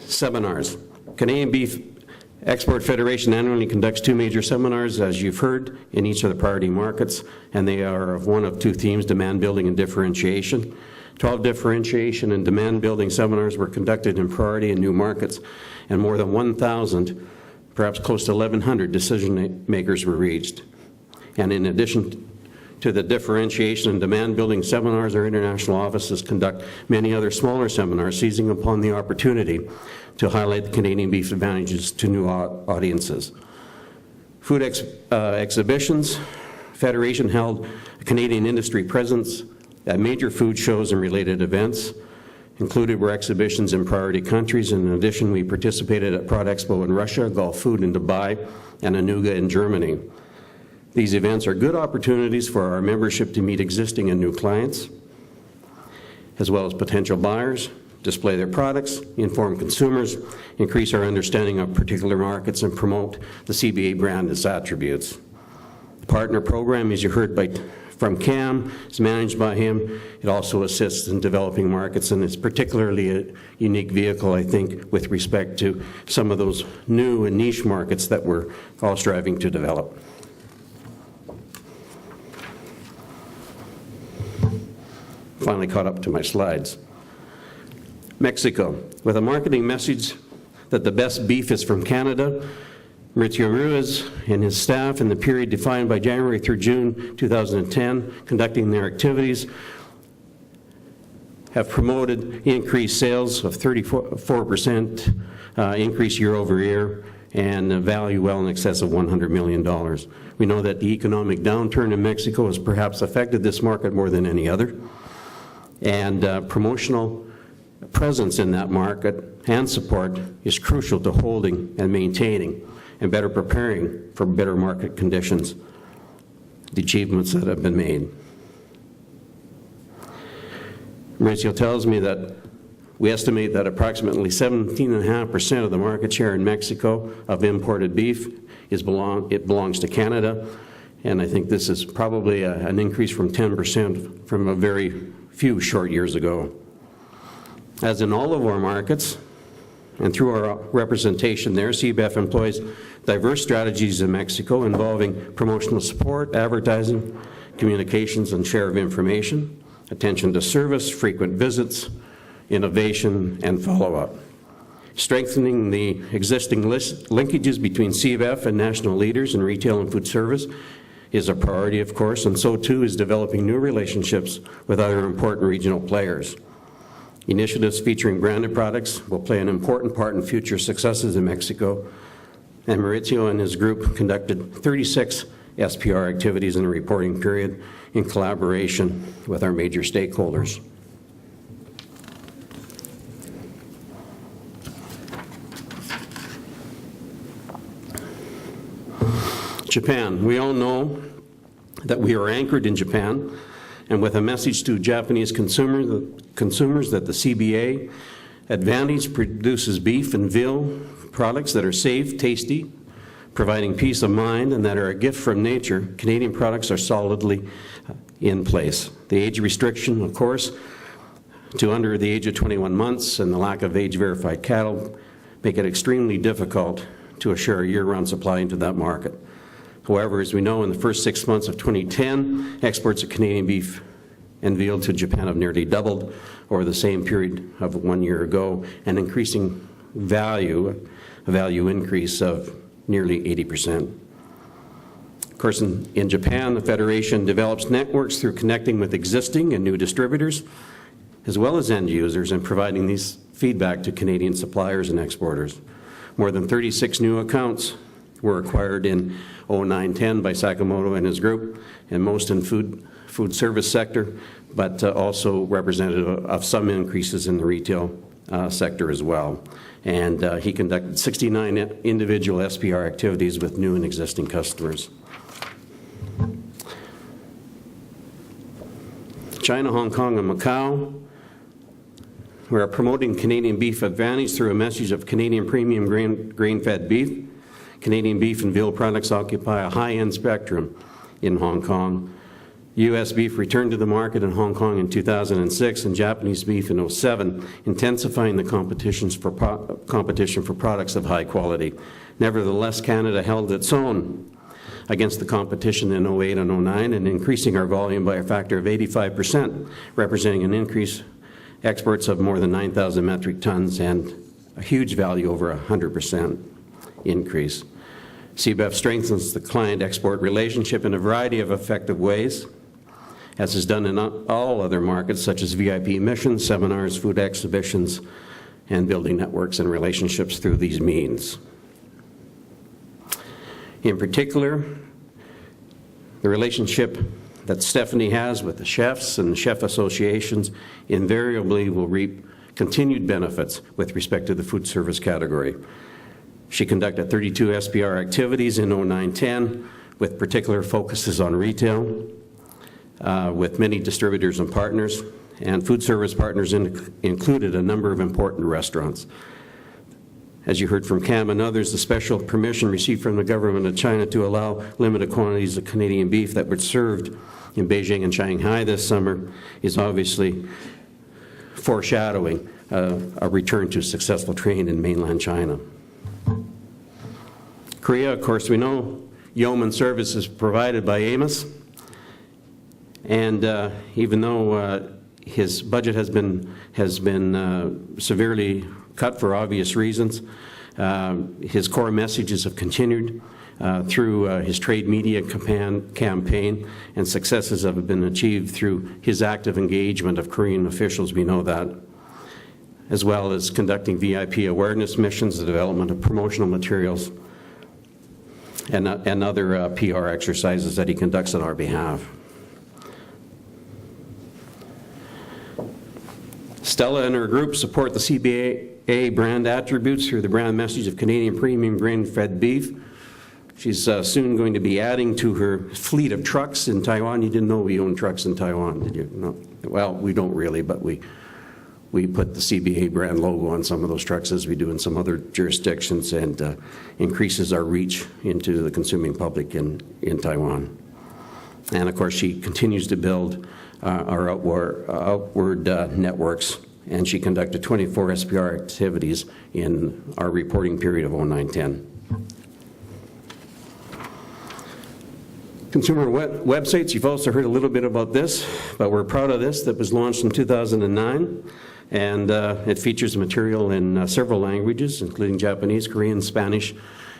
Seminars. Canadian Beef Export Federation annually conducts 2 major seminars, as you've heard, in each of the priority markets, and they are of one of 2 themes, demand building and differentiation. 12 differentiation and demand building seminars were conducted in priority and new markets, and more than 1,000, perhaps close to 1,100 decision makers were reached. And in addition to the differentiation and demand building seminars, our international offices conduct many other smaller seminars, seizing upon the opportunity to highlight the Canadian beef advantages to new audiences. Food exhibitions. Federation held a Canadian industry presence at major food shows and related events. Included were exhibitions in priority countries. In addition, we participated at Prod Expo in Russia, Gulf Food in Dubai, and Anuga in Germany. These events are good opportunities for our membership to meet existing and new clients, as well as potential buyers, display their products, inform consumers, increase our understanding of particular markets, and promote the CBA brand and its attributes. The partner program, as you heard from Cam, is managed by him. It also assists in developing markets, and it's particularly a unique vehicle, I think, with respect to some of those new and niche markets that we're all striving to develop. Finally caught up to my slides. Mexico, with a marketing message that the best beef is from Canada, Mauricio Ruiz and his staff in the period defined by January through June 2010, conducting their activities, have promoted increased sales of 34% increase year over year, and a value well in excess of $100 million. We know that the economic downturn in Mexico has perhaps affected this market more than any other, and promotional presence in that market and support is crucial to holding and maintaining and better preparing for better market conditions, the achievements that have been made. Mauricio tells me that we estimate that approximately 17.5% of the market share in Mexico of imported beef belongs to Canada, and I think this is probably an increase from 10% from a very few short years ago. As in all of our markets, and through our representation there, CBEF employs diverse strategies in Mexico involving promotional support, advertising, communications, and share of information, attention to service, frequent visits, innovation, and follow-up. Strengthening the existing linkages between CBEF and national leaders in retail and food service is a priority, of course, and so too is developing new relationships with other important regional players. Initiatives featuring branded products will play an important part in future successes in Mexico, and Mauricio and his group conducted 36 SPR activities in the reporting period in collaboration with our major stakeholders. Japan. We all know that we are anchored in Japan, and with a message to Japanese consumers that the CBA Advantage produces beef and veal products that are safe, tasty, providing peace of mind, and that are a gift from nature, Canadian products are solidly in place. The age restriction, of course, to under the age of 21 months and the lack of age-verified cattle make it extremely difficult to assure a year-round supply into that market. However, as we know, in the first 6 months of 2010, exports of Canadian beef and veal to Japan have nearly doubled over the same period of 1 year ago, an increasing value increase of nearly 80%. Of course, in Japan, the Federation develops networks through connecting with existing and new distributors, as well as end users, and providing these feedback to Canadian suppliers and exporters. More than 36 new accounts were acquired in 09-10 by Sakamoto and his group, and most in food service sector, but also representative of some increases in the retail sector as well. And he conducted 69 individual SPR activities with new and existing customers. China, Hong Kong, and Macau. We are promoting Canadian beef advantage through a message of Canadian premium grain-fed beef. Canadian beef and veal products occupy a high-end spectrum in Hong Kong, U.S. beef returned to the market in Hong Kong in 2006 and Japanese beef in 2007, intensifying the competition for products of high quality. Nevertheless, Canada held its own against the competition in 2008 and 2009 and increasing our volume by a factor of 85%, representing an increase exports of more than 9,000 metric tons and a huge value, over 100% increase. CBEF strengthens the client-export relationship in a variety of effective ways, as is done in all other markets, such as VIP missions, seminars, food exhibitions, and building networks and relationships through these means. In particular, the relationship that Stephanie has with the chefs and chef associations invariably will reap continued benefits with respect to the food service category. She conducted 32 SPR activities in 2009-10 with particular focuses on retail, with many distributors and partners, and food service partners included a number of important restaurants. As you heard from Cam and others, the special permission received from the government of China to allow limited quantities of Canadian beef that were served in Beijing and Shanghai this summer is obviously foreshadowing a return to successful trade in mainland China. Korea, of course, we know yeoman service is provided by Amos, and even though his budget has been severely cut for obvious reasons, his core messages have continued through his trade media campaign, and successes have been achieved through his active engagement of Korean officials, we know that, as well as conducting VIP awareness missions, the development of promotional materials, and other PR exercises that he conducts on our behalf. Stella and her group support the CBA brand attributes through the brand message of Canadian premium grain-fed beef. She's soon going to be adding to her fleet of trucks in Taiwan. You didn't know we own trucks in Taiwan, did you? No. Well, we don't really, but we put the CBA brand logo on some of those trucks, as we do in some other jurisdictions, and increases our reach into the consuming public in Taiwan. And of course, she continues to build our outward networks, and she conducted 24 SPR activities in our reporting period of 2009-10. Consumer websites, you've also heard a little bit about this, but we're proud of this, that was launched in 2009, and it features material in several languages, including Japanese, Korean, Spanish,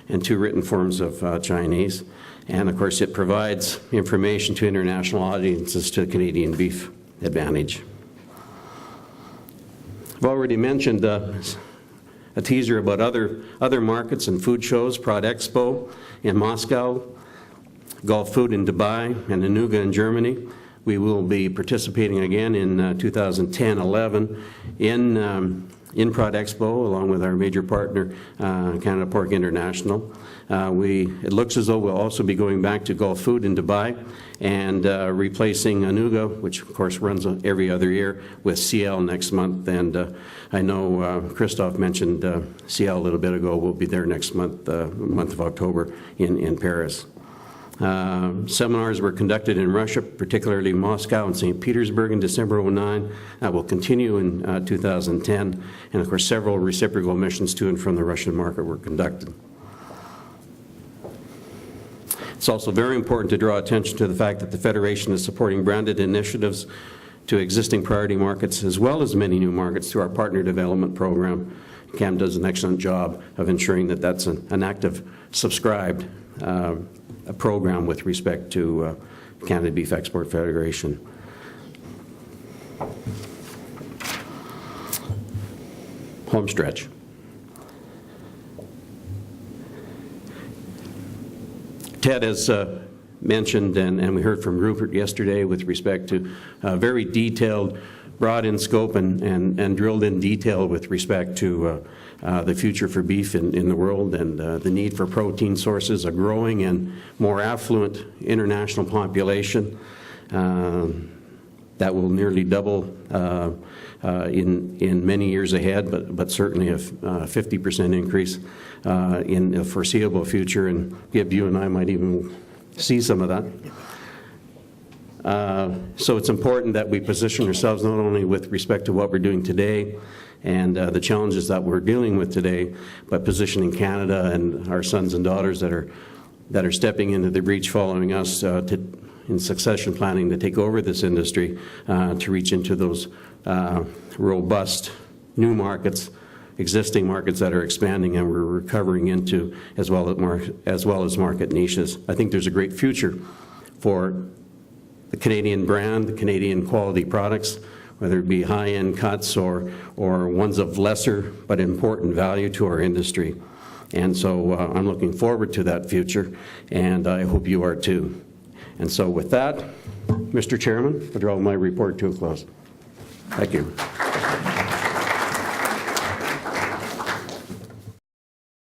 and 2 written forms of Chinese. And of course, it provides information to international audiences to the Canadian beef advantage. I've already mentioned a teaser about other markets and food shows, Prod Expo in Moscow, Gulf Food in Dubai, and Anuga in Germany. We will be participating again in 2010-11 in Prod Expo, along with our major partner, Canada Pork International. It looks as though we'll also be going back to Gulf Food in Dubai and replacing Anuga, which of course runs every other year, with CL next month. And I know Christophe mentioned CL a little bit ago. We'll be there next month, month of October, in Paris. Seminars were conducted in Russia, particularly Moscow and St. Petersburg in December 2009. That will continue in 2010. And of course, several reciprocal missions to and from the Russian market were conducted. It's also very important to draw attention to the fact that the Federation is supporting branded initiatives to existing priority markets, as well as many new markets, through our partner development program. CAM does an excellent job of ensuring that that's an active, subscribed a program with respect to Canada Beef Export Federation. Homestretch. Ted has mentioned, and we heard from Rupert yesterday with respect to very detailed, broad in scope and drilled in detail with respect to the future for beef in the world, and the need for protein sources, a growing and more affluent international population that will nearly double in many years ahead, but certainly a 50% increase in the foreseeable future, and Gib, you and I might even see some of that. So it's important that we position ourselves not only with respect to what we're doing today and the challenges that we're dealing with today, but positioning Canada and our sons and daughters that are stepping into the breach following us in succession planning to take over this industry to reach into those robust new markets, existing markets that are expanding and we're recovering into, as well as market niches. I think there's a great future for the Canadian brand, the Canadian quality products, whether it be high-end cuts or ones of lesser but important value to our industry. And so I'm looking forward to that future, and I hope you are too. And so with that, Mr. Chairman, I draw my report to a close. Thank you.